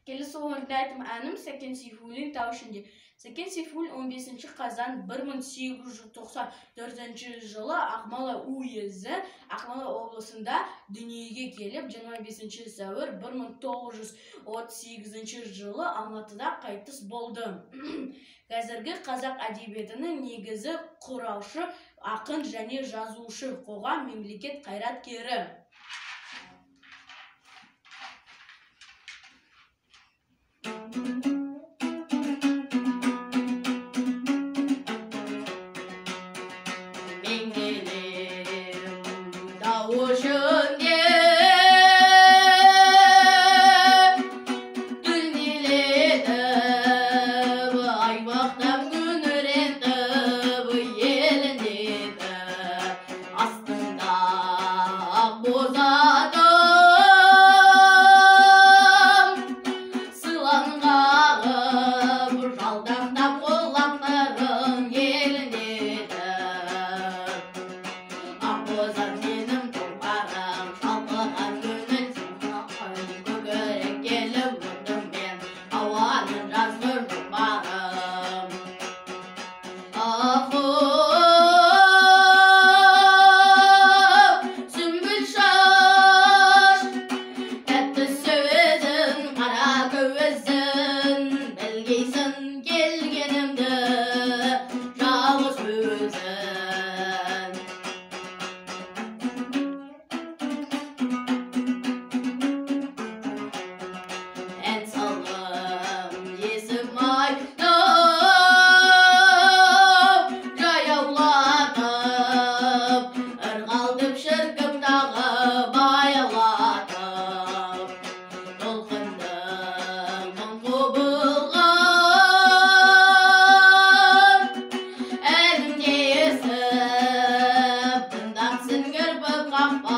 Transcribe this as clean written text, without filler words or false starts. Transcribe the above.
Келесі орындайтын әнім Сәкен Сейфуллин «Тау ішінде». Сәкен Сейфуллин 15 қазан 1894 жылы Ақмола уезі, Ақмола облысында дүниеге келіп, 25 сәуір 1938 жылы Алматыда қайтыс болды. Қазіргі қазақ әдебиетінің негізі құраушы, ақын және жазушы, қоғам, мемлекет қайраткері. Мен келем тау ішінде, түнделетіп, аймақтап күңірентіп, елінетіп, астында боз атым, сылаң қағып, жалдақтап қолақтарым елінетіп. Ақбозат менің тұлпарым, шалқыған күнін сынақын, көкірек келіп өттім мен, ауаның жазғы жұмбағым. Сүмбіл шаш, тәтті сөзін, қара көзін, білгейсің келгенімді, жалғыз өзін. Ән салым есім айтып, жаяулатып, ырғалтып шіркіп тағы баялатып, толқындың құбылған әнімде есіп, тыңдап сіңіріп қақпа